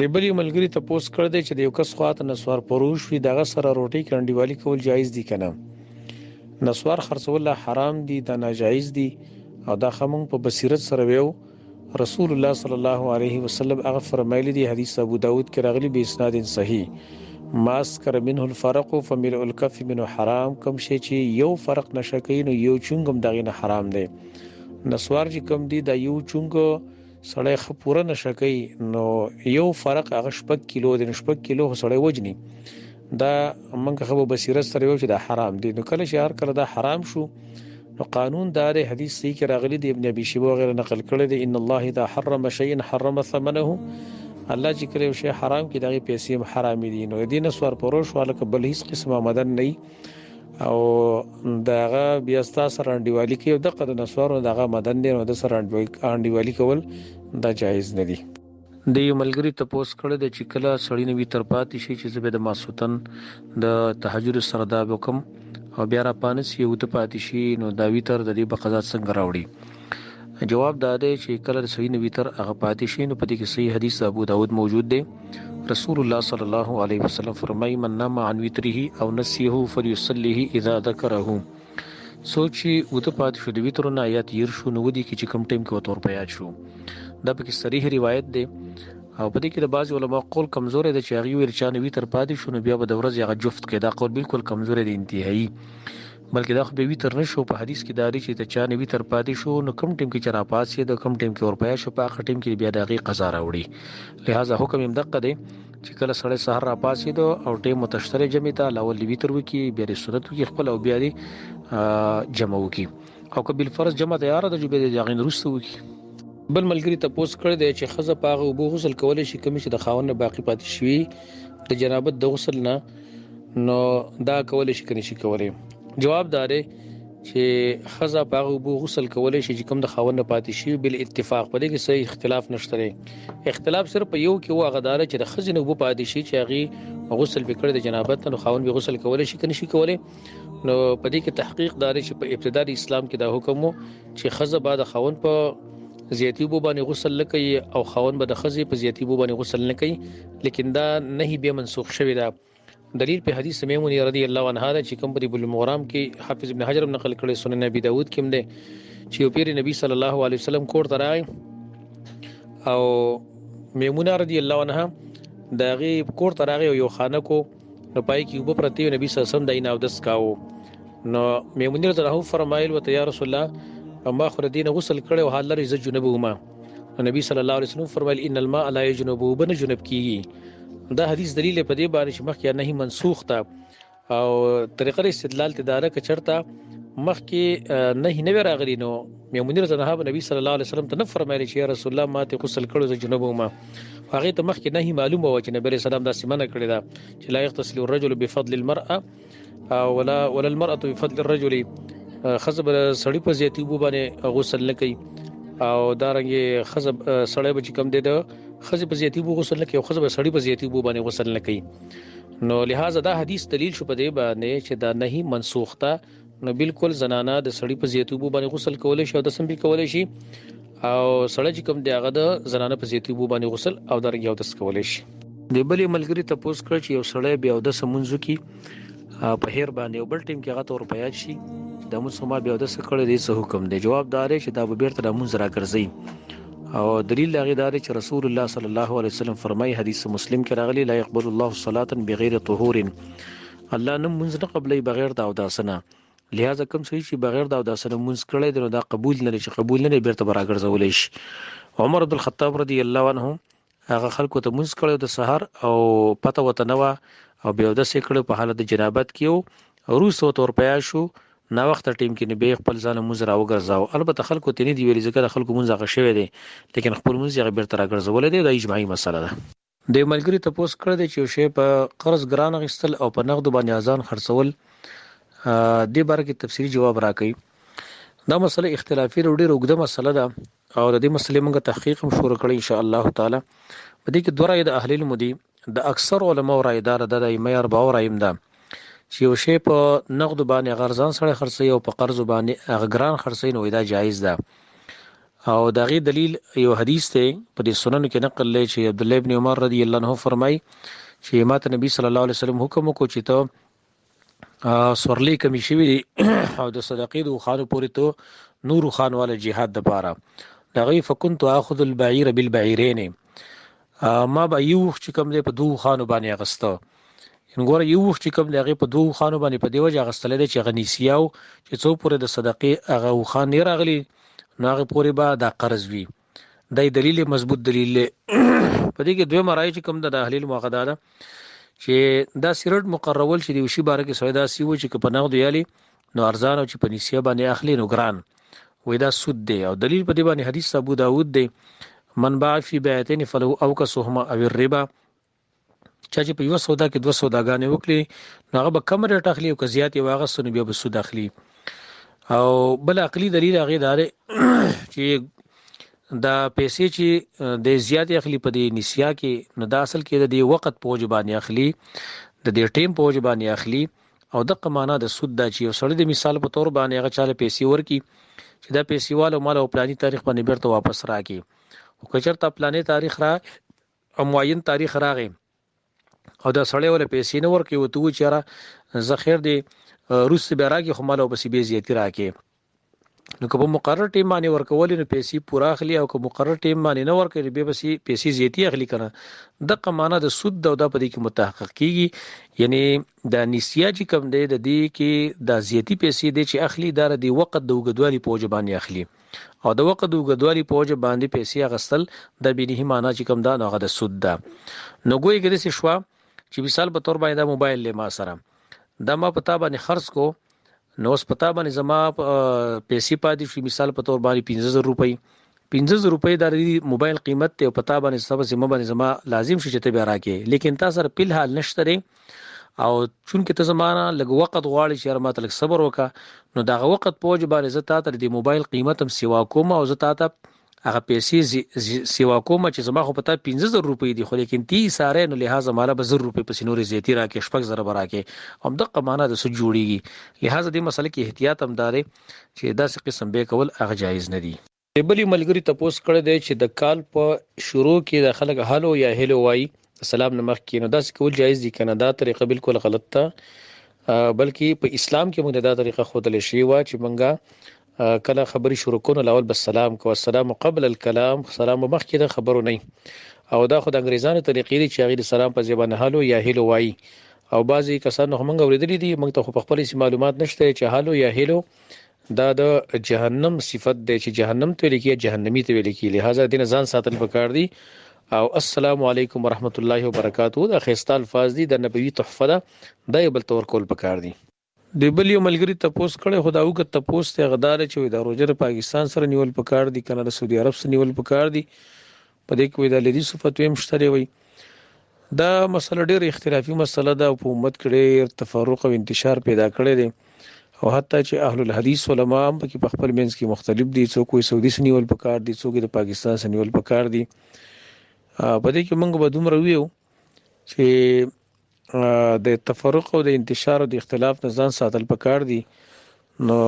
د بلی ملګری ته پوس کړ دی چې د یو کس خواته نسوار پروش وي دغه سره روټي کنډیوالي کول جایز دي کنه. نسوار خرڅول حرام دي، دا ناجایز دي او دا خمون په بصیرت سره ویو. رسول الله صلی الله علیه وسلم هغه فرمایلی دی، حدیث ابو داود کې راغلی به اسناد صحیح، ماسکر منه الفرق فملء الكف منه حرام. کم شي چې یو فرق نشکې نو یو چونګم دغه نه حرام دی. نسوار چې کم دی دا یو چونګ سړی خ پوره نشکې نو یو فرق هغه 6 کیلو د 6 کیلو سړی وجني، دا منګه خو بصیرت سره ویو چې دا حرام دي. نو کله چې هر کله دا حرام شو نو قانون دار حدیث صحیح کې راغلی دی، ابن ابي شيبه وغيرها نقل کړی دی، ان الله اذا حرم شيئا حرم ثمنه. الله چې کله شی حرام کې دغه پیسې حرام دي. نو دین سوار پروش والا کبل هیڅ قسمه مدن نه او داغه بیا ستاسو رانډیوالي کې د قد نسوارو دغه مدن دی نو د سره رانډیوالي کول دا جایز نه دي. د یو ملګری ته پوس کړی د چې کله سړی نوی تر پاتې شي چې زبې د ماسوتن د تهجد سره دا وکم او بیا را پانس یو ته پاتې شي نو دا ویتر د دې په قضا څنګه راوړي؟ جواب دا دی چې کله سړی نوی تر هغه پاتې شي نو په دې کې صحیح حدیث ابو داود موجود دی. رسول الله صلی الله علیه وسلم فرمایي، من نام عن وتره او نسيه فليصليه اذا ذكره. سوچي وته پات شو د وترونه آیات ير شو نو ودی کی چې کم ټیم کې وتور پیاج شو. دا پکې صریح روایت دی او په دې کې د بعض علما قول کمزور دی چې هغه ورچانه وتر پاتې شو نو بیا به د ورځ هغه جفت کې دا قول بالکل کمزور دی انتهایی، بلکې دا خو به وتر نشو. په حدیث کې داري چې ته چانه وتر پاتې شو نو کم ټیم کې چر پاتې د کم ټیم کې ور پیا شو په اخر ټیم کې بیا دغه قضا راوړي. لہذا حکم هم دقه دی چې کله سړی سحر را پاسې دو او ټیم متشتره جمع ته لاول وتر وکي بیا د سنت وکي خپل او بیا د جمع وکي او کبل فرض جمع تیار ده چې به د غین رسو وکي. بل ملګری ته پوس کړی دی چې خزه پاغه او غسل کولای شي کوم چې د خاوند نه باقی پاتې شوی د جنابت د غسل نه نو دا کولای شي کني شي کولای. جواب دار چې خزه پاغه او غسل کولای شي چې کوم د خاوند نه پاتې شي بل اتفاق په دې کې صحیح اختلاف نشته. اختلاف صرف په یو کې و غدار چې د خزه نه وو پاتې شي چې هغه غسل وکړي د جنابت نه خاوند به غسل کولای شي کني شي کولای. نو په دې کې تحقیق دار چې په ابتدا د اسلام کې دا حکم وو چې خزه بعد خاوند په زیاتی بو باندې غسل لکي او خاوند به د خزي په زیاتی بو باندې غسل نه کوي، لیکن دا نه به منسوخ شوی. دا دلیل په حدیث میمونی رضی الله عنها چې کوم په بل المغرام کې حافظ ابن حجر نقل کړي، سنن ابي داود کې هم ده چې یو پیر نبی صلی الله علیه وسلم کور ته راغی او میمونه رضی الله عنها داغه کور ته راغی یو خانه کو نو پای کې وب پرتی نبی صلی الله علیه وسلم دای نه ودس کاو. نو میمونه رضی الله فرمایل وته یا رسول الله اما خر دین غسل کړي او حال لري ز جنوب وما. نبی صلی الله علیه وسلم فرمایل ان الماء لا يجنب بن جنب کیږي. دا حدیث دلیل په دې باندې چې مخکې نه منسوخ تا او طریقه استدلال تدارک چرتا مخکې نه راغلی. نو میمونی رضی الله عنها نبی صلی الله علیه وسلم ته فرمایلی چې یا رسول الله ماته غسل کړو ز جنوب وما. هغه ته مخکې نه معلومه و چې نبی رسول الله دا سیمنه کړی دا چې لا يغتسل الرجل بفضل المرأه ولا المرأه بفضل الرجل. خزب سړی په زیاتی بو باندې غسل نه کوي او دارنګ خزب سړی به کم دی د خزب په زیاتی بو غسل نه کوي او خزب سړی په زیاتی بو باندې غسل نه کوي. نو لہذا دا حدیث دلیل شو په دې باندې چې دا نه منسوخ تا. نو بالکل زنانه د سړی په زیاتی بو باندې غسل کولای شي او د سم به کولای شي او سړی کم دی هغه د زنانه په زیاتی بو باندې غسل او دارنګ یو دس کولای شي. د بلې ملګری ته پوس کړ چې یو سړی بیا د سمونځو کې په هیر باندې او بل ټیم کې هغه تور پیاج شي د مسلمان بیا د سکړې دي څه حکم دی؟ جواب دار چې دا به بیرته د منځ راګرځي او دلیل هغه دار چې رسول الله صلی الله علیه وسلم فرمایي، حدیث مسلم کې راغلی، لا يقبل الله صلاة بغیر طهور. الله نه منځ نه قبلې بغیر د اوداسنه. لہذا کوم چې بغیر د اوداسنه منځ کړي دی نو دا قبول نه لشي، قبول نه بیرته راګرځول شي. عمر بن الخطاب رضی الله عنه هغه خلکو ته منځ کړي د سحر او پته وته نو او بیا د سکړو په حالت جنابت کې روس او تور پیا شو نا وخت ټیم کې نه به خپل ځان مزرا وګرځاو. البته خلکو ته نه دی ویلي ځکه خلکو مونږ غا شوی دی، لیکن خپل مونږ یې بیرته راګرځول دی، دا اجماعي مسله ده. د ملګری ته پوس کړی دی چې شی په قرض ګران غستل او په نقد باندې اذان خرڅول د بار کې تفصیلی جواب راکړي. دا مسله اختلافي وروډي روغده مسله ده او د دې مسلې موږ تحقیق هم شروع کړی ان شاء الله تعالی. په دې کې دوه رائے د اهل العلم دي، د اکثر علما رائے دار د ائمه 4 رایم ده چې یو شی په نقد باندې غرضان سره خرڅي او په قرض باندې غران خرڅي نو دا جایز ده. او دغه دلیل یو حدیث ته په دې سنن کې نقل لې چې عبد الله ابن عمر رضی الله عنه فرمای چې ماته نبی صلی الله علیه وسلم حکم وکړ چې ته سورلی کمی شوی او د صدقې د خانو پورې ته نور خان والا jihad د پاره دغه فكنت اخذ البعير بالبعيرين ما به یو چې کوم دی په دوه خانو باندې اغسته ان ګوره یو چې کوم دی هغه په دوه خانو باندې په دیوجه اغستل دي چې غنیسیاو چې څو پورې د صدقې هغه خان نه راغلی نو هغه پورې به دا قرض وي دا دلیل مضبوط دلیل په دې کې دوه مرای چې کوم د اهل المعقده ده چې دا سیرت مقررول چې دی وشي باره کې سودا سی و چې په نغد یالي نو ارزان او چې په نسیه باندې اخلي نو ګران وې دا سود دی او دلیل په دې باندې حدیث ابو داود دی من باع فی بیعتین فلو او کسهما او الربا چا چې په یو سودا کې دوه سوداګانې وکړي نو هغه به کم ریټ اخلي او که زیات یې واغستو نو بیا به سود اخلي او بل عقلی دلیل هغه دار چې دا پیسې چې د زیات اخلي په دې نسیا کې نو دا اصل کې د وخت په وجبانی اخلي د دې ټیم په وجبانی اخلي او د قمانه د سود دا چې سړی د مثال په تور باندې هغه چاله پیسې ورکي چې دا پیسې والو مال او پلاني تاریخ باندې بیرته واپس راکړي او کچرته پلاني تاریخ را او معین تاریخ راغی او دا سړی ول پیسې نه ورکي او تو چیرې زخیر دی روس به راکې خو مال او بس به زیاتی راکې نو که په مقرر ټیم باندې ورکول نو پیسې پورا اخلي او که مقرر ټیم باندې نه ورکړي به بس پیسې زیاتی اخلي کنه د قمانه د سود د په دې کې متحقق کیږي یعنی د نسیا چې کم دی د دې کې د زیاتی پیسې دی چې اخلي د وخت د وګدوالي په وجه باندې اخلي او د وخت د وګدوالي په وجه باندې پیسې اغستل د بینه معنا چې کم دا نه د سود ده نو ګوي کې د شوا چې مثال په تور باندې موبایل له ما سره دا ما پتا باندې خرڅ کو نو اوس پتا باندې زما پیسې پاتې شي مثال په تور باندې 15000 روپۍ 15000 روپۍ د موبایل قیمت ته پتا باندې سبا زما باندې زما لازم شي چې ته بیا راکې لیکن تاسو سره په حال نشته او چون کې ته زمانہ لګ وخت غواړي چې ما تلک صبر وکا نو دا وخت پوج باندې زه تاسو د موبایل قیمت هم سیوا کوم او زه تاسو هغه پیسې سیوا کوم چې زما خو پتا 15000 روپۍ دي خو لیکن 30 ساره نو لہذا مالا به 1000 روپۍ په سينوري زیاتی راکې شپږ زره براکې هم د قمانه د سود جوړیږي لہذا دې مسله کې احتیاط هم داري چې دا څه قسم به کول هغه جایز نه دي بلی ملګری تپوس کړی دی چې د کال په شروع کې د خلک هالو یا هلو وای سلام نمخ کې نو دا څه کول جایز دي کنه دا طریقه بالکل غلط ده بلکې په اسلام کې موږ دا طریقه خودل شي وا چې منګه کله خبري شروع کول الاول بالسلام کو السلام قبل الكلام سلام مخکې د خبرو نه او دا خو د انګريزانو طریقې دي چې هغه سلام په زبانه هالو یا هلو وای او بعضی کسانو هم اوریدلې دي موږ ته خو په خپل معلومات نشته چې هالو یا هلو دا د جهنم صفت دی چې جهنم ته لیکي جهنمی ته لیکي لہذا دین ځان ساتل پکار دي او السلام علیکم ورحمت الله وبرکاتہ دا خسته الفاظ دي د نبوي تحفه ده د بل تور کول پکار دي د بل یو ملګری تپوس کړي خداو ک تپوس ته غدار چې د روجر پاکستان سره نیول پکار دي کنه د سعودي عرب سره نیول پکار دي په دې کې د لدی صفت ویم شته وي دا مسله ډېر اختلافي مسله ده په امت کې تفرق او انتشار پیدا کړي دي او حتی چې اهل الحديث علما هم په خپل منځ کې مختلف دي څوک کوئی سعودي سره نیول پکار دي څوک د پاکستان سره نیول پکار دي په دې کې موږ به دومره ویو چې د تفرق او د انتشار او د اختلاف نه ځان ساتل پکار دي نو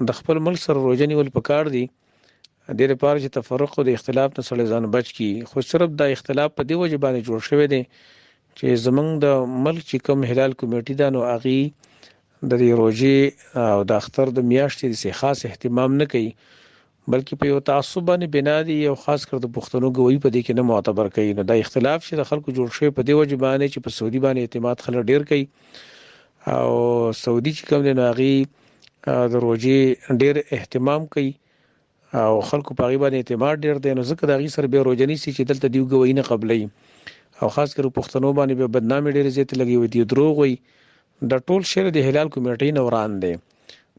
د خپل ملک سره روزنی ول پکار دي د دې لپاره چې تفرق او د اختلاف نه سره ځان بچ کی خو صرف د اختلاف په دی وجه باندې جوړ شوی دی چې زمنګ د ملک چې کوم هلال کمیټې دا نو اغي د روزي او د اختر د میاشتې د خاص اهتمام نه کوي بلکې په یو تعصب باندې بنا دي او خاص کر د پښتنو ګوي په دې کې نه معتبر کوي نو د اختلاف چې د خلکو جوړ شوی په دې وجه باندې چې په سعودي باندې اعتماد خلک ډیر کوي او سعودي چې کوم نه اغي د روزي ډیر اهتمام کوي او خلکو په غیبه باندې اعتماد ډیر دی نو ځکه د غي سره به روزنی سي چې دلته دیو ګوي نه قبلې او خاص کر پښتنو باندې به بدنامي ډیر زیات لګي وي دی دروغ وي د ټول شهر د هلال کمیټې نه وران دي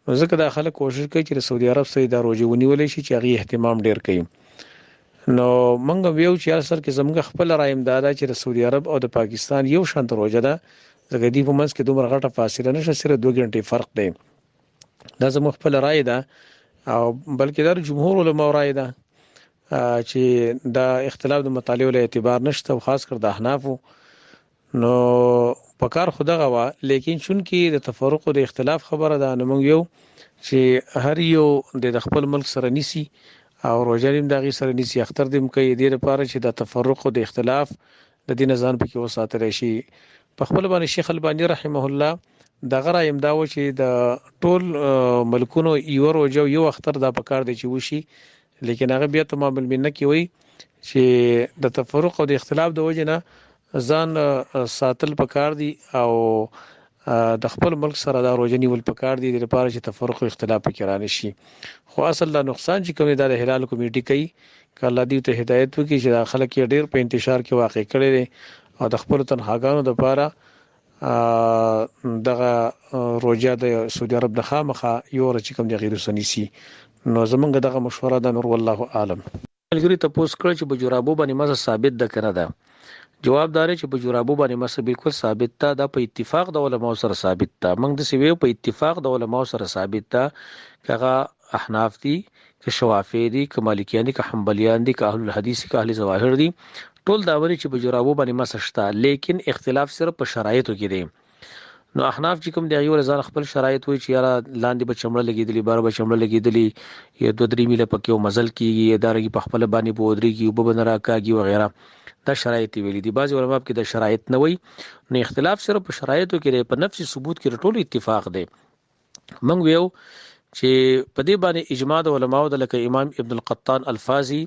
نو ځکه د خلک کوشش کوي چې سعودي عرب سره د روزي ونیولې شي چې هغه اهتمام ډیر کوي نو منګ ویو چې اثر کې زموږ خپل رائے امداد چې د سعودي عرب او د پاکستان یو شانت روزه ده ځکه دی په منځ کې دومره غټه فاصله نشته صرف 2 غنټې فرق دی دا زموږ خپل رائے ده او بلکې د جمهور علماء رائے ده چې دا اختلاف د مطالعه له اعتبار نشته او خاص کر د احناف نو پکار خدا غوا لیکن چون کې د تفرق او د اختلاف خبره ده نو موږ یو چې هر یو د خپل ملک سره نيسي او روزه نیم دغه سره نسی اختر دیم کوي د لپاره چې د تفرق او د اختلاف د دین ځان پکې وساتل شي. په خپل باندې شیخ البانی رحمه الله دغه را امداو چې د ټول ملکونو یو روزه یو اختر دا پکار دی چې وشي، لیکن هغه بیا تمام المنه کې وای چې د تفرق او د اختلاف د وجه نه ځان ساتل پکار دي او د خپل ملک سره دا روزه نیول پکار دي د لپاره چې تفرق او اختلاف پکې را نشي. خو اصل لا نقصان چې کوم د هلال کمیټي کوي کله دی ته هدایت وکړي چې د خلک ډیر په انتشار کې واقع کړي دي او د خپل تنخواګانو د لپاره دغه روزه د سعودي عرب د خامخه یو ورځ کوم د غیر سنيسي. نو زمونږ دغه مشوره ده، نور والله اعلم. ملګری تاسو کړ چې بجورابو باندې مزه ثابت ده کنه ده؟ جواب دار چې بجورابو باندې مزه بالکل ثابت ده، دا په اتفاق د علماء سره ثابت ده. موږ د سیوی په اتفاق د علماء سره ثابت ده، کغه احناف دي که شوافی دي که مالکیان دي که حنبلیان دي که اهل الحديث که اهل ظواهر دي، ټول دا وري چې بجورابو باندې مزه شته، لیکن اختلاف صرف په شرایطو کې دی. نو احناف چې کوم دی یو ځان خپل شرایط وي چې یاره لاندې به چمړه لګیدلی بار به چمړه لګیدلی یا 2-3 میله پکې او مزل کیږي دارنګ په خپل باندې بودريږي او به نه راکاږي وغیرہ، دا شرایط ویلي دي. بعض علماء کې دا شرایط نه وي، نو اختلاف صرف په شرایطو کې په نفس ثبوت کې ټول اتفاق دی. موږ ویو چې په دې باندې اجماع د علماو د لکه امام ابن القطان الفازي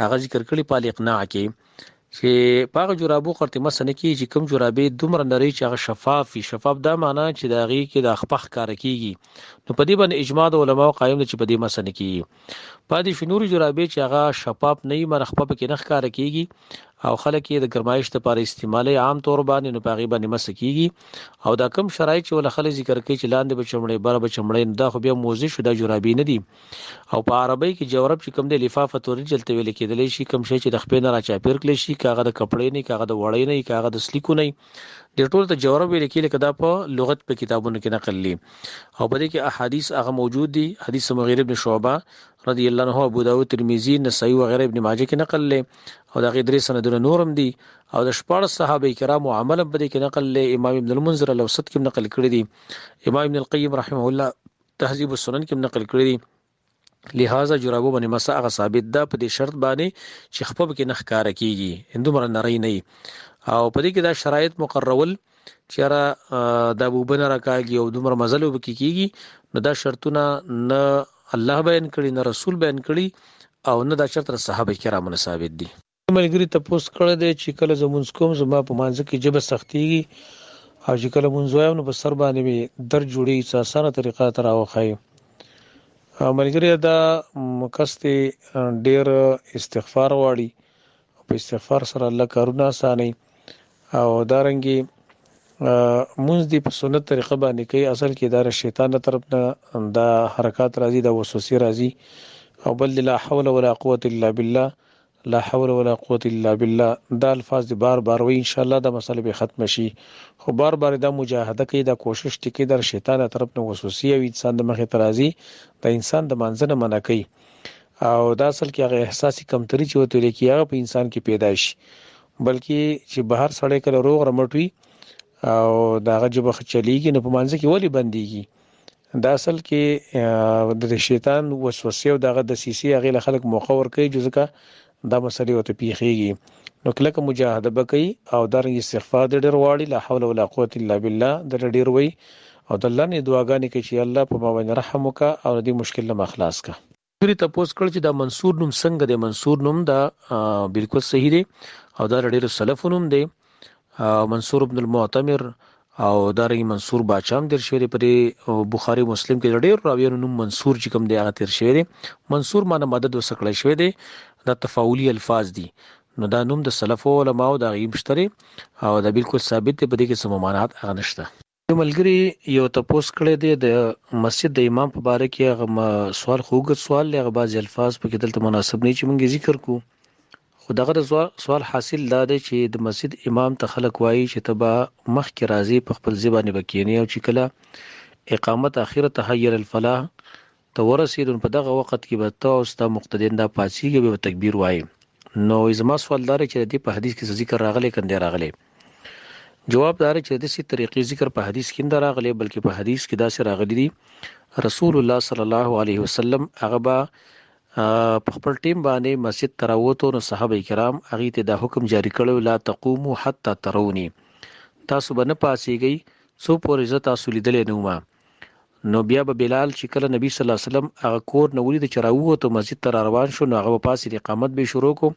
هغه ذکر کړی په الاقناع کې چې پاغه جرابو قرته مسنه کې چې کوم جرابې دومره نری چې هغه شفاف وي. شفاف دا معنی چې دا غي کې د خپخ کار کیږي، نو په دې باندې اجماع د علماو قائم دي چې په دې مسنه کې پادې شنوري جرابې چې هغه شفاف نه مرخ په کې نخ کار کیږي او خلک یې د ګرمایش لپاره استعمالي عام طور باندې نو پاغي باندې مسکیږي. او دا کم شرایط چې ول خلک ذکر کوي چې لاندې بچمړې بار بچمړې دا خو بیا موزي شو دا جرابې نه دي. او په عربی کې جورب چې کوم د لفافه توري جلته ویل کېدلی شي کوم شي چې د خپې نه را چاپیر کړي شي، کاغه د کپړې نه کاغه د وړې نه کاغه د سلیکو نه، د ټول ته جورب ویل کېږي کدا په لغت په کتابونو کې نقل لي. او په دې کې احادیث هغه موجود دي، حدیث مغیر ابن شعبہ رضی الله عنه، ابو داود، ترمذی، نسائی وغیرہ ابن ماجه کې نقل لې او دا غیر سندونه نورم دي. او د 14 صحابه کرام عمل په دې کې نقل لې، امام ابن المنذر الاوسط کې نقل کړی دي، امام ابن القیم رحمه الله تهذیب السنن کې نقل کړی دي. لہذا جرابو باندې مسا هغه ثابت ده په دې شرط باندې چې خپل کې نخ کار کیږي هندو مر نری نه. او په دې کې دا شرایط مقررول چې را د ابوبن راکاږي او دومره مزل وبکیږي، نو دا شرطونه نه الله بیان کړي نه رسول بیان کړي او نه دا شرط صحابه کرامو ثابت دي. ملګری تاسو کړه دې چې کله زمونږ کوم زما په مانځ کې جبه سختيږي او چې کله مونږ وایم نو په سر باندې در جوړي څه اسانه طریقه تر اوخای. ملګری دا مکسته ډیر استغفار واړي، په استغفار سره الله کارونه اساني او دارنګي مونږ دی په سنت طریقه باندې کوي. اصل کې دا شیطان طرف نه دا حرکات راځي، دا وسوسه راځي، او بل لا حول ولا قوه الا بالله، لا حول ولا قوه الا بالله، دا الفاظ دی بار بار وي، ان شاء الله دا مسله به ختم شي. خو بار بار دا مجاهده کوي، دا کوشش ټکی در شیطان طرف نه وسوسه او انسان د مخه ترازی دا انسان د منځنه منع کوي. او دا اصل کې هغه احساسي کمتري چې وته لري هغه په انسان کې پیدا شي، بلکې چې بهر سړی کله روغ رمټوي او دا غجب خچلېږي نه په منځ کې ولی بنديږي. دا اصل کې د شیطان وسوسه او دغه د سیسي هغه خلک موقع ور کوي ځکه دا مسلې وته پیخيږي. نو کله مجاهده وکړي او درنګ استغفار ډېر واړي، لا حول ولا قوه الا بالله در ډېر وي او د الله نه دعاګانې کوي چې الله په ما باندې رحم وکا او دې مشکل نه خلاص کا. پوری تاسو کړ چې دا منصور نوم څنګه دی؟ منصور نوم دا بالکل صحیح دی او دا ډېر سلف نوم دی. منصور ابن المعتمر او دارنګ منصور باچام در شوی په بخاری مسلم کې ډېر راویانو نوم منصور چې کوم دی هغه تر شوی دی. منصور معنی مدد وسکړی شوی دی، دا تفاعلی الفاظ دي. نو دا نوم د سلف علماء او د غیمشتري او دا بالکل ثابت دی، په دې کې څه ممانعت هغه نشته. ملګری یو تاسو کړی دی د مسجد د امام په باره کې هغه سوال خوګ سوال لغه بعض الفاظ په کې دلته مناسب نه چې مونږ ذکر کو. خو دغه سوال حاصل دا دی چې د مسجد امام ته خلک وایي چې تبا مخ کې راځي په خپل ځبانه بکینی او چې کله اقامت اخره تحیر الفلاح ته ورسېدون په دغه وخت کې به تاسو ته مقتدین دا پاتېږي به تکبیر وایي. نو زما سوال دار چې د په حدیث کې ذکر راغلی کنده راغلی؟ جواب دار چې د سې طریقې ذکر په حدیث کې نه راغلی، بلکې په حدیث کې دا سره راغلی دی رسول الله صلی الله علیه وسلم هغه با په خپل ټیم باندې مسجد تراوتو نو صحابه کرام هغه ته دا حکم جاری کړو لا تقوموا حتى تروني، تاسو به نه پاسيږئ سو پورې ز تاسو لیدلې نو ما. نو بیا به بلال چې کله نبی صلی الله علیه وسلم هغه کور نو ولید چې راووته مسجد ته روان شو، نو هغه پاسې اقامت به شروع کو.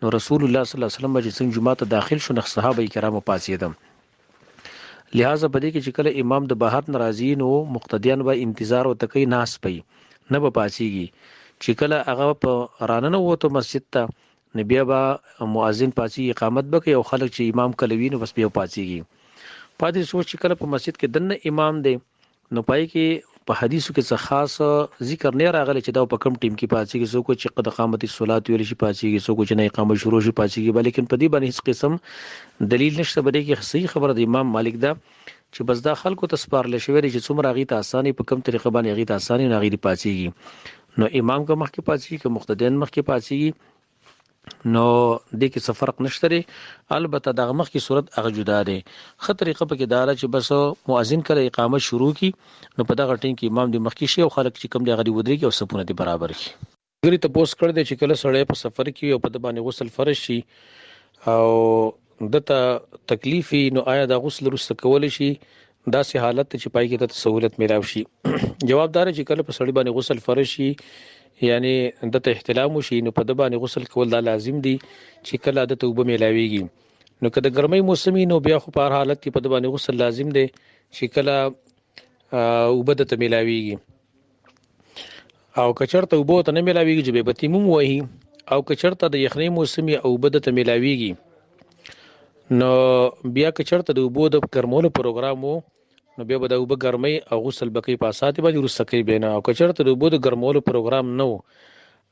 نو رسول الله صلی الله علیه وسلم چې څنګه جمعه ته داخل شو، نو صحابه کرامو پاسېدم. لہذا بده کې چې کله امام د بهر ناراضي نو مقتدیان به انتظار او تکي ناس پي نه به پاسيږي. چې کله هغه په راننه وته مسجد ته نبي با مؤذن پاسي اقامت وکي او خلک چې امام کلوي نو بس بیا پاسيږي. پاتې سوچ چې کله په مسجد کې دنه امام دی نو پای کې په حدیثو کې څه خاص ذکر نه راغلی چې دا په کم ټیم کې پاسيږي، څوک چې قد قامت الصلاه ویل شي پاسيږي، څوک چې نه اقامت شروع شي پاسيږي، بلکې په دې باندې هیڅ قسم دلیل نشته. بده کې صحیح خبره د امام مالک دا چې بس دا خلکو ته سپارل شوی چې څومره غي ته اساني په کم طریقه باندې غي ته اساني نه غي پاسيږي. نو امام کا مخ کې پاسيږي که مقتدیان مخ کې پاسيږي نو د کې څه فرق نشته لري. البته دغه مخ کې صورت هغه جدا دی. خه طریقه په کې دار چې بس مؤذن کړه اقامت شروع کی نو په دغه ټین کې امام د مخ کې شي او خلک چې کم دی غړي ودري کې او سپونه دي برابر شي. غری ته پوس کړ دې چې کله سړی په سفر کې او په د باندې غسل فرض شي او دته تکلیفي نو آیا د غسل رسته کول شي داسې حالت چې پای کې ته سہولت میلاو شي. جوابدار چې کله په سړی باندې غسل فرض شي یعنی دته احتلام شي نو په د باندې غسل کول دا لازم دي چې کله د توبه میلاويږي. نو کله ګرمۍ موسمي نو بیا خو په هر حالت کې په د باندې غسل لازم دي چې کله وبد ته میلاويږي. او کچرته وبو ته نه میلاويږي چې به تیمم وایي او کچرته د یخنۍ موسمي او وبد ته میلاويږي نو بیا کچرته د وبو د ګرمولو پروګرام وو نو بیا به د وبو ګرمۍ او غسل بکی په اساس باندې رسکې بینه. او کچرته د وبو د ګرمولو پروګرام نو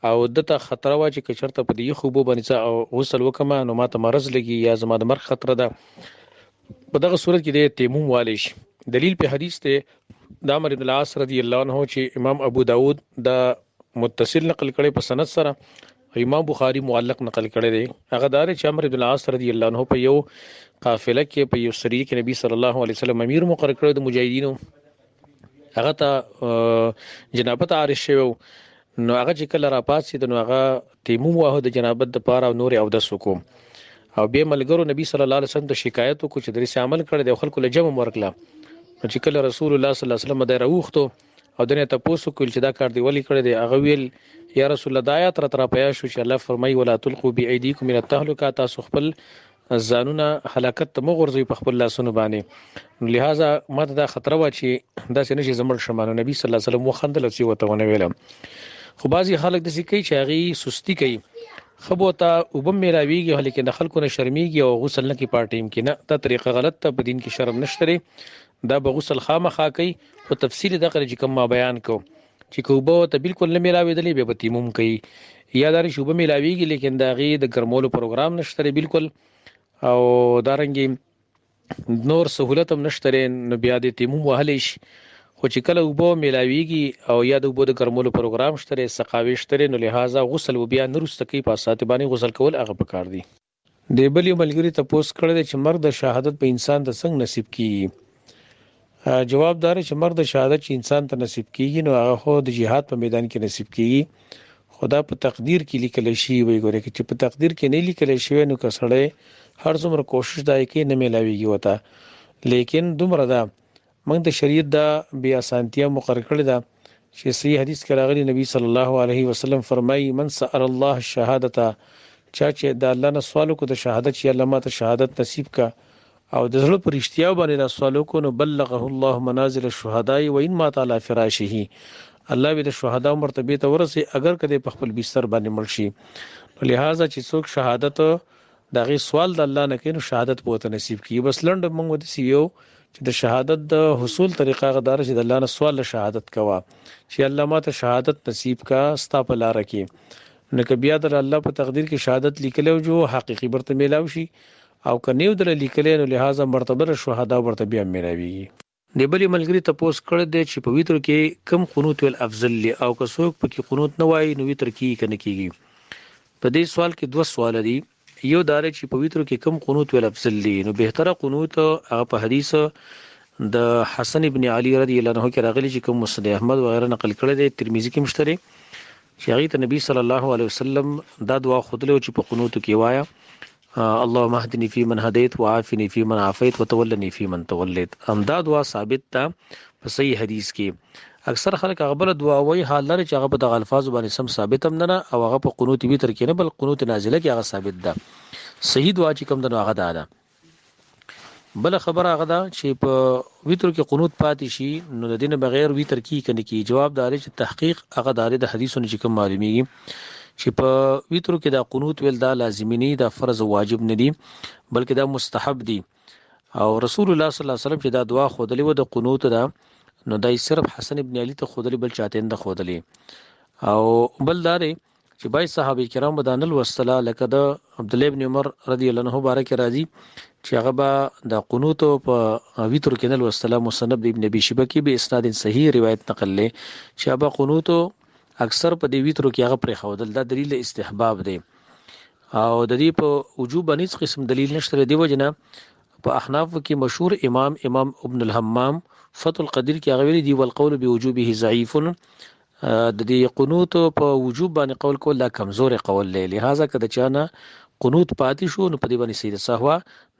او دته خطر وا چې کچرته په دې خوبو باندې او غسل وکما نو ماته مرز لګي یا زما د مرګ خطر ده، په دغه صورت کې د تیمم والی شي. دلیل په حدیث ته د عمرو بن العاص رضی الله عنه چې امام ابو داود دا متصل نقل کړي په سند سره، امام بخاری معلق نقل کړي دی. هغه دار چې عمرو بن العاص رضی الله عنه په یو قافله کې په یو سری کې نبی صلی الله علیه وسلم امیر مقرر کړ د مجاهدینو، هغه ته جنابت عارض شوی نو هغه چې کله را پاتې نو هغه تیمم واه د جنابت د پاره او نور او د سکو او به ملګرو نبی صلی الله علیه وسلم ته شکایت وکړ چې درې عمل کړي د خلکو له جمع ورکړه. چې کله رسول الله صلی الله علیه وسلم د راوختو او دنه تاسو کول چې دا کار دی ولی کړی دی، هغه ویل یا رسول الله د آیات را پیا شو چې الله فرمایي ولا تلقوا بأيديكم الى التهلكه، تاسو خپل ځانونه هلاکت ته مغورځي په خپل لاسونو باندې. لہذا ماته دا خطر و چې دا څنګه چې زمړ شمانو نبی صلی الله علیه وسلم وخندل چې وته ونه ویلم. خو بعضی خلک د سکی چې هغه سستی کوي خبوته وبم میراویږي هلکه د خلکو نه شرمېږي او غسل نه کی پارټیم کې نه، دا طریقه غلط ته په دین کې شرم نشته. دا به غسل خامخا کوي او تفصیل دغه چې کوم ما بیان کو چې کوبه ته بالکل نه میراویدلې به تیمم کوي یا دا شوبه میراویږي لیکن دا غي د ګرمولو پروګرام نشته بالکل او دارنګي نور سہولت هم نشته نو بیا د تیمم وهلی شي. خو چې کله وبو میلاویږي او یا د وبو د ګرمولو پروګرام شته سقاوي شته نو لہذا غسل بیا نرسته کوي په سات باندې غسل کول هغه پکار دي. د بلی ملګری ته پوس کړل چې مرګ د شهادت په انسان د څنګه نصیب کیږي. جوابدار چې مرګ د شهادت چې انسان ته نصیب کیږي نو هغه خو د جهاد په میدان کې نصیب کیږي. خدا په تقدیر کې لیکل شي وي ګوره چې په تقدیر کې نه لیکل شي نو کسړې هر څومره کوشش دای کې نه میلاویږي وته، لیکن دومره دا موږ د شریعت دا بیا سانتیا مقرر کړی دا چې صحیح حدیث کې راغلی نبی صلی الله علیه وسلم فرمایي من سأل الله الشهادته، چا چې د الله نه سوال کو د شهادت چې الله ماته شهادت نصیب کا او د زړه پر اشتیا باندې دا سوال کو نو بلغه الله منازل الشهداء وان مات على فراشه، الله به د شهدا مرتبه ته ورسي اگر کده په خپل بستر باندې مړ شي. لہذا چې څوک شهادت دغه سوال د الله نه کینو شهادت بوته نصیب کی. بس لند موږ د سیو چې د شهادت د حصول طریقه غدار چې د الله نه سوال شهادت کوا چې الله ماته شهادت نصیب کا ستا په لار کې نو کبیا در الله په تقدیر کې شهادت لیکلو جو حقيقي برته میلاو شي او کنيو در لیکلې نو لہذا مرتبه شهدا مرتبه هم میراويږي. نیبلی ملګری ته پوس کړ دې چې په ویتر کې کم قنوت ول افضل او که څوک پکې قنوت نه وای نو ویتر کې کنه کیږي. په دې سوال کې دوه سوال دي، یو دار چې پویتر کې کم قنوت ول افضل دي نو بهتره قنوت هغه په حدیث د حسن ابن علي رضی الله عنه کې راغلي چې کوم مسند احمد وغیرہ نقل کړی دی ترمذی کې مشتري چې هغه ته نبی صلی الله علیه وسلم دا دعا خودلو چې په قنوت کې وایا اللهم اهدني فيمن هديت وعافني فيمن عافيت وتولني فيمن توليت. دا دعا ثابت ده په صحیح حدیث کې. اکثر خلک هغه بل دعا وایي، حال لري چې هغه په دغه الفاظ باندې سم ثابت هم نه او هغه په قنوت ویتر کې نه بل قنوت نازله کې هغه ثابت ده. صحیح دعا چې کوم ده هغه ده. بل خبره هغه ده چې په ویتر کې قنوت پاتې شي نو د دین بغیر ویتر کې کني کې جواب دار چې تحقیق هغه د حدیثونو چې کوم معلومیږي چې په ویترو کې دا قنوت ویل دا لازمي نه دا فرض واجب نه دي بلکې دا مستحب دي. او رسول الله صلی الله علیه وسلم چې دا دعا خودلې و د قنوت دا نو دای صرف حسن ابن علی ته خودلې بل چاته نه خودلې. او بل دار چې بای صحابه کرام بدانل وسلا لکه د عبد الله ابن عمر رضی الله عنه بارک راضي چې هغه به د قنوت په ویترو کې نل وسلا مسند ابن ابي شيبه کې به اسناد صحیح روایت نقل لې چې هغه قنوت اکثر په دې ویترو کې هغه پرې خودل دا دلیل استحباب دی. او د دې په وجوب باندې قسم دلیل نشته دی وجنه په احناف کې مشهور امام ابن الحمام فتح القدیر کې هغه ویلي دی والقول بوجوبه ضعيف. د دې قنوت په وجوب باندې قول کول لا کمزور قول دی، لہذا کده چانه قنوت پاتې شو نو په دې باندې سید سهوا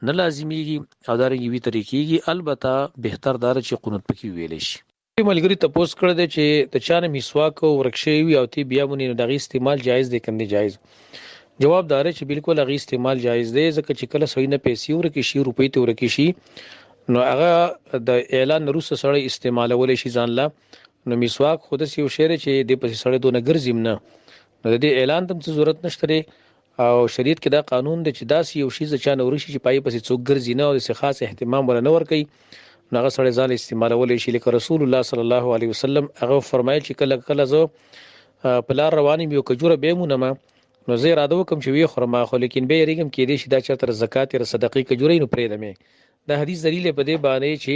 نه لازمیږي او دارنګ وی طریقېږي. البته بهتر دار چې قنوت پکې ویل شي. ملګری تاسو کړه دې چې د چانه میسواک ورکشي وي او تی بیا مونږ دغه استعمال جایز دی کنه جایز؟ جواب دار چې بالکل هغه استعمال جایز دی ځکه چې کله سوی نه پیسې ورکې شي روپۍ ته ورکې شي نو هغه د اعلان وروسته سره استعمالول شي ځان لا. نو میسواک خود سي شعر چې د پسې سره دونه ګرځیم نه نو د دې اعلان تم څه ضرورت نشته او شریعت کې دا قانون دی چې داسې یو شی ځکه نورشي چې پای پسې څوک ګرځي نه او د خاص اهتمام ولا نه ور کوي هغه سره ځان استعمالول شي. لکه رسول الله صلی الله علیه وسلم هغه فرمایل چې کله کله زه په لار روانم یو کجوره به مونږه نو زه اراده وکم چې وی خورما خو لیکن به ریګم کې دې شي دا چتر زکات یا صدقې کجوري نو پرې دمه. دا حدیث دلیل په دې باندې چې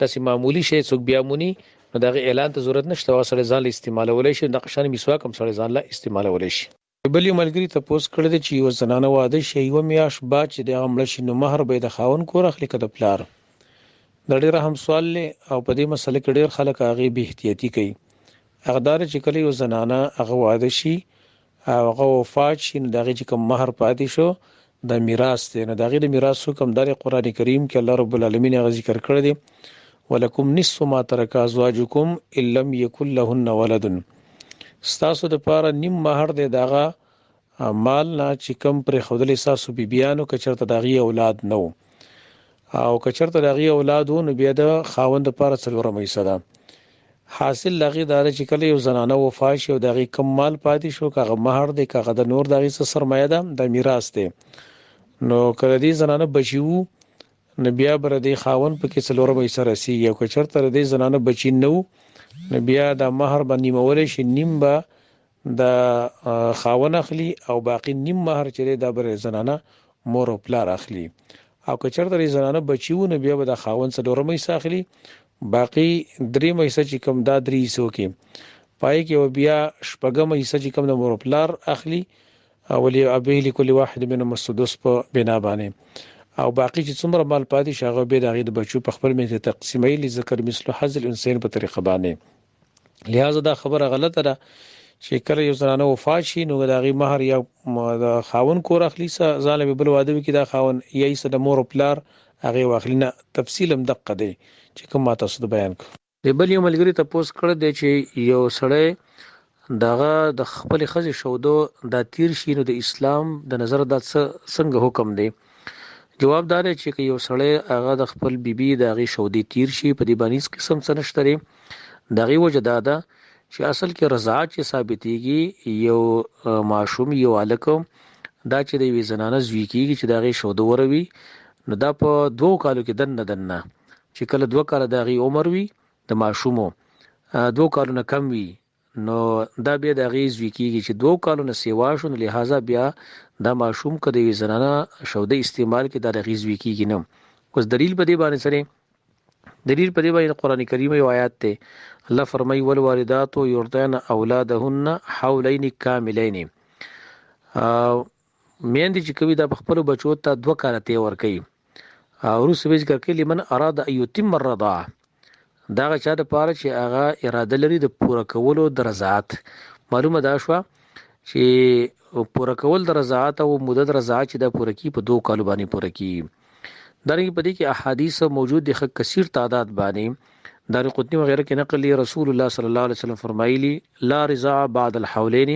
داسې معمولی شی څوک بیا مونی نو دا اعلان ته ضرورت نشته او سره ځان استعمالول شي. نقشان میسواک هم سره ځان لا استعمالول شي. بل یو ملګری ته پوس کړی چې یو زنانه واده شي یو میاش با چې د عمل شي نو مہر به د خاون کور اخلي کده پلار د ډېر هم سوال له او په دې مسله کې ډېر خلک هغه به احتیاطي کوي. هغه چې کله یو زنانه هغه واده شي او هغه وفات شي نو دغه چې کوم مہر پاتې شو د میراث دی نو دغه د میراث حکم در قرآن کریم کې الله رب العالمین هغه ذکر کړی دی ولکم نصف ما ترک ازواجکم ان لم یکن لهن ولد. ستاسو د پاره نیم مہر دی دغه مال نه چې کوم پر خودلې ساسو بیبيانو کچرته دغه اولاد نو او کچرته دغه اولادو نو بیا د خاوند لپاره څلورمه حصہ ده. حاصل لغی دار چې کله یو زنانه وفات شي او دغه کم مال پاتې شو کغه مہر دی کغه د نور دغه سرمایه ده د میراث دی نو کله دې زنانه بچیو نو بیا بر دې خاوند په کې څلورمه حصہ رسی یو کچرته دې زنانه بچی نو نو بیا د مہر باندې مول شي نیم به د خاوند اخلي او باقی نیم مہر چې د بر زنانه مور او پلار اخلي. او کچرته ری زنانه بچیو نو بیا به د خاوند څلورمه حصہ اخلي باقی دریمه حصہ چې کوم دا درې حصو کې پای کې بیا شپږمه حصہ چې کوم د مور پلار اخلي اولی ابي لكل واحد منهم السدس په بنا باندې او باقی چې څومره مال پاتې شغه به د غید بچو په خپل منځ تقسیمي لذکر مثل حظ الانسان په طریقه باندې. لہذا دا خبره غلطه ده چې کله یو زنانه وفات شي نو د غي مہر یا د خاون کور اخلي ځاله به بل واده کې دا خاون یا یې د مور پلار هغه واخلینا. تفصیل هم دقه دی چې کوم تاسو بیان کړ. بل یو ملګری ته پوس کړ دی چې یو سړی دغه د خپل خزي شودو د تیر شي نو د اسلام د نظر د څنګه حکم دی؟ جواب دار چې یو سړی هغه د خپل بیبي د غي شودي تیر شي په دې باندې قسم څه نشته دغه وجه دا چې اصل کې رضاعت چې ثابتېږي یو معشوم یو الک دا چې د وی زنانه زوی کیږي چې دغه شودو وروي نو دا په 2 کالو کې دنه چې کله 2 کال دغه عمر وي د معشومو 2 کالو نه کم وي نو دا بیا دغه زوی کیږي چې 2 کالو نه سیوا شو نو لہذا بیا دا معشوم کده وی زنانه شوده استعمال کې دغه زوی کیږي نو اوس دلیل په دې باندې سره دلیل په دې باندې قران کریم یو آیات ته الله فرمای والوالدات یرضعن اولادهن حولین کاملین. مېندې چې کوي د خپل بچو ته 2 کال ته ور کوي او روس ویج کړي لمن اراد ایتم الرضاعه دا چا د پاره چې هغه اراده لري د پوره کولو د رضاعت معلومه دا شو چې پوره کول د رضاعت او مدد رضاعت چې دا پوره کی په 2 کالو باندې پوره کی. درنګ پدې کې احادیث موجود دي خ کثیر تعداد باندې دار قطنی وغیرہ کې نقل رسول الله صلی الله علیه وسلم فرمایلی لا رضاع بعد الحولین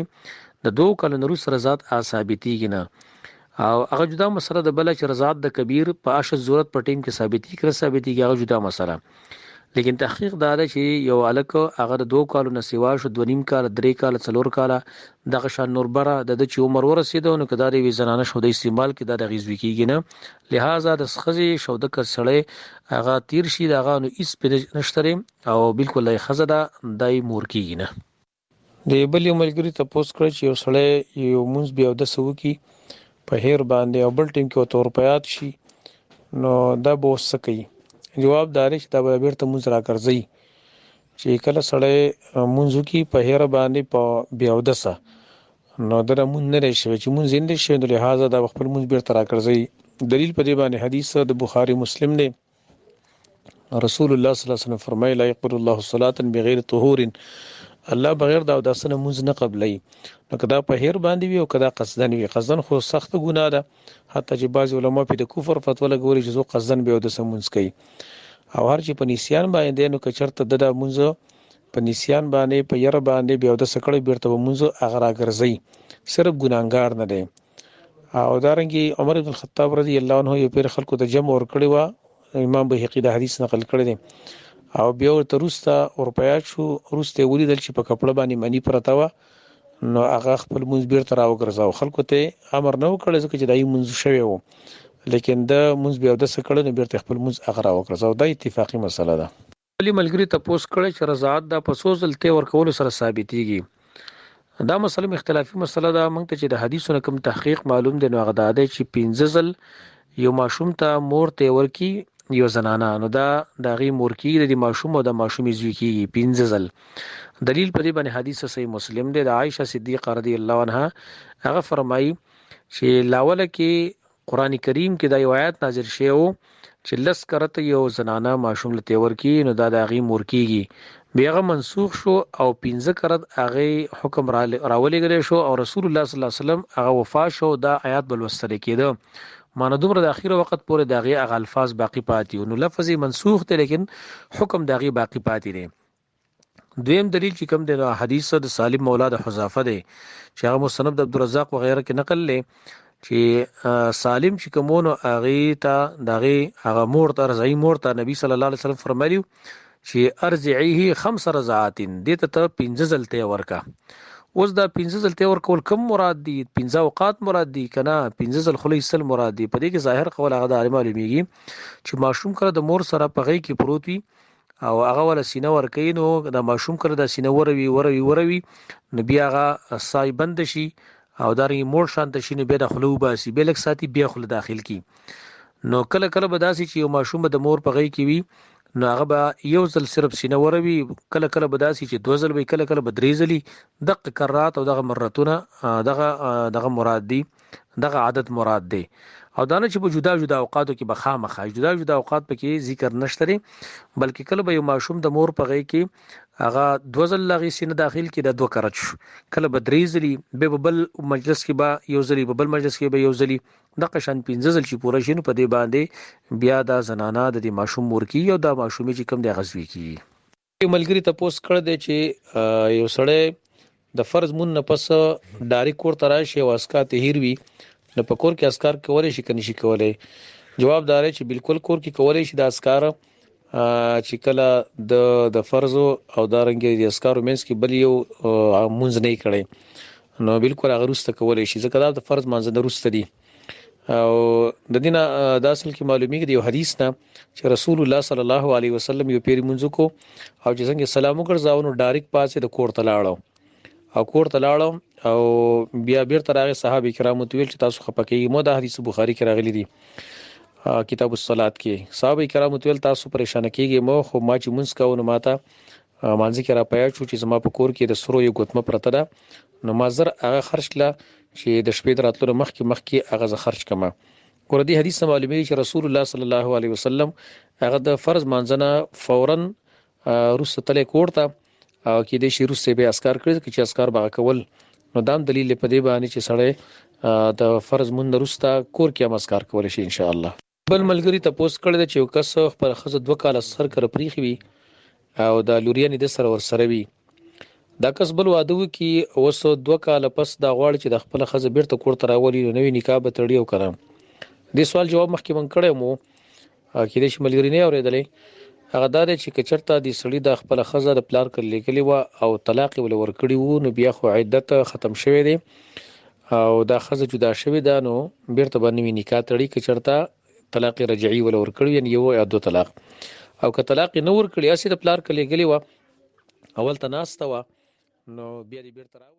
د 2 کالو نورس رضاعت ثابتېږي نه او هغه جدا مسله د بل چې رضاعت د کبیر په اشد ضرورت په ټیم کې ثابتېږي هغه جدا مسله. لیکن تحقیق دا ده چې یو الک هغه د 2 کالو نه سیوا شو 2.5 کال 3 کال 4 کال دغه شان نوربره د چې عمر ورسېدو نو کدا دی زنانه شو د استعمال کې دا د غیزوي کیږي نه لہذا د خزي شو د کسړې هغه تیر شي دغه نو اس په نشتره او بالکل خزه دا دای مور کیږي نه. د بل ملګری ته پوس کړ چې یو سړی یو مونږ بیا د سو کی په هیر باندې او بل ټیم کې او تور پیات شي نو دا بوس کوي. جواب دار چې دا به بیرته مونږ را ګرځي چې کله سړی مونږ کی په هیر باندې په بیاودسه نو دا مونږ نه لري چې مونږ زنده شي د لحاظ دا خپل مونږ بیرته را ګرځي. دلیل په دې باندې حدیث د بخاری مسلم دی رسول الله صلی الله علیه وسلم فرمایي لا يقبل الله صلاة بغیر طهور الله بغیر دا داسنه مونږ نه قبلای نو کدا په هیر باندې وي او کدا قصدن وي قصدن خو سخت ګناه ده حتی چې بعض علما په د کفر فتوا لګوري چې زو قصدن به د سمونځ کوي او هر چې په نسیان باندې نو کچرته د مونږ په نسیان باندې په ير باندې به د سکړې بیرته مونږ اغرا ګرځي صرف ګناګار نه دی. او دارنګي عمر بن الخطاب رضی الله عنه یو پیر خلکو ته جمع ور کړی و امام بهقي د حدیث نقل کړی دی او بیا ورته روسته اورپیا شو روسته ولیدل چې په کپړه باندې منی پرتا و نو هغه خپل مونږ بیرته راو ګرځاو خلکو ته امر نه وکړ ځکه چې دای مونږ شوی وو لیکن د مونږ بیا د سکړه نه بیرته خپل مونږ هغه راو ګرځاو دا اتفاقی مسله ده. ولی ملګری ته پوس کړی چې رضاعت د پسوزل ته ور کول سره ثابتېږي دا مسله اختلافي مسله ده. موږ ته چې د حدیثونو کوم تحقیق معلوم دی نو هغه دا دی چې 15 ځل یو ماشوم ته مور ته ورکی یو زنانه نو دا د غي مورکی د ماشوم او د ماشومې زوی کیږي 15 ځل. دلیل په دې باندې حدیث صحیح مسلم دی د عائشه صدیقه رضی الله عنها هغه فرمایي چې لاول کې قران کریم کې د آیات نازل شوی او چې لس کرته یو زنانه ماشوم لته ورکی نو دا د غي مورکیږي بیاغه منسوخ شو او 15 کرت هغه حکم راولېګل شو او رسول الله صلی الله علیه وسلم هغه وفات شو دا آیات بل وسره کېده مانه دومره د اخیره وخت پورې داغه اغه الفاظ باقی پاتې نو لفظ منسوخ ته لیکن حکم داغه باقی پاتې دی. دویم دلیل چې کوم د حدیث د سالم مولا د حذافه دی چې هغه مصنف د عبدالرزاق وغیرہ کې نقل لې چې سالم چې کومونو اغه ته داغه هغه مور ته رضای مور ته نبی صلی الله علیه وسلم فرمایلی چې ارجعيه 5 رضعات دته ته 15 ځلته ورکا. اوس دا 15 ځلته ورکول کم مراد دي 15 اوقات مراد دي کنه 15 ځل خلی سل مراد دي په دې کې ظاهر قول هغه د عالم علميږي چې ماشوم کړه د مور سره په غي کې پروت وي او هغه ول سینه ور کوي نو د ماشوم کړه د سینه وروي نو بیا هغه سای بند شي او داري مور شانت شي نو بیا د خلو باسي بیا لک ساتي بیا خل داخل کی نو کله کله بداسي چې یو ماشوم د مور په غي کې وي نو هغه به یو ځل صرف سینه وروي کله کله بداسي چې 2 ځل وي کله کله به 3 ځلي دغه کرات او دغه مرتونه دغه مراد دي دغه عادت مراد دي او دانه چې په جدا جدا اوقاتو کې بخامخه جدا اوقات پکې ذکر نشته بلکې کله به یو ماشوم د مور په غي کې هغه 2 ځل لغې سینه داخل کې د 2 کرچ کله به 3 ځلي به بل مجلس کې به یو ځلي بل مجلس کې به یو ځلي دغه شان 15 ځل چې پوره شین په دې باندې بیا د زنانه د ماشوم مورکی او د ماشومې چې کم د غزوي کی ملګری ته پوس کړ دی چې یو سړی د فرض مون نه پس ډاری کور تراشي او اسکا تهیر وی نو په کور کې اسکار کولای شي کني شي کولای. جواب دار چې بالکل کور کې کولای شي د اسکار چې کله د فرض او دارنګ د اسکار مینس کې بل یو مونږ نه کړي نو بالکل هغه روسته کولای شي ځکه د فرض مانځ د روسته دي او د دینه د اصل کې معلومیږي د حدیث نه چې رسول الله صلی الله علیه وسلم یو پیر منځ کو او چې څنګه سلام وکړ نو ډایرک پاسه د کور تلاړو او بیا بیرته راغی صحابه کرامو ته ویل چې تاسو خپکه مو د حدیث بخاری کې راغلی دي کتاب الصلات کې صحابه کرامو ته ویل تاسو پریشان کیږئ مو خو ما چې مونږ کاوه ماته مانځي کې را پیا شو چې زما په کور کې د سرو یو ګوتمه پرته ده نو مازر هغه خرج کړه چې د شپې دراتلو مخکې هغه خرج کما ګور دي حدیث معلومه چې رسول الله صلی الله علیه وسلم هغه د فرض مانځنه فورا رسول تل کوړه او کې د شیرو سه به اسکار کړی چې اسکار باغ کول نو دام دلیل په دې باندې چې سړی د فرض مون وروسته کور کې هم اسکار کول شي ان شاء الله. بل ملګری ته پوس کړی چې یو کس خپل خزه 2 کال سر کړ پریخي وي او د لوريانې د سره ور سره وي دا کس بل واده وکي اوس 2 کال پس دا غواړي چې د خپل خزه بیرته کور ته راولي نوې نکاح به تړي او کړم. دې سوال جواب مخکې مونږ کړی مو کې د شملګری نه اورېدلې هغه دا چې کچرته د سړی د خپل خزه د پلار کړل لیکلی و او طلاق ول ورکړی وو نو بیا خو عدت ختم شوه دی او دا خزه جدا شوه ده نو بیرته باندې نکاح تړي کچرته طلاق رجعي ول ورکړي یعنی یو یا 2 طلاق او که طلاق نه ورکړي اسی د پلار کړل لیکلی و اول تناسته و نو بیا دې بیرته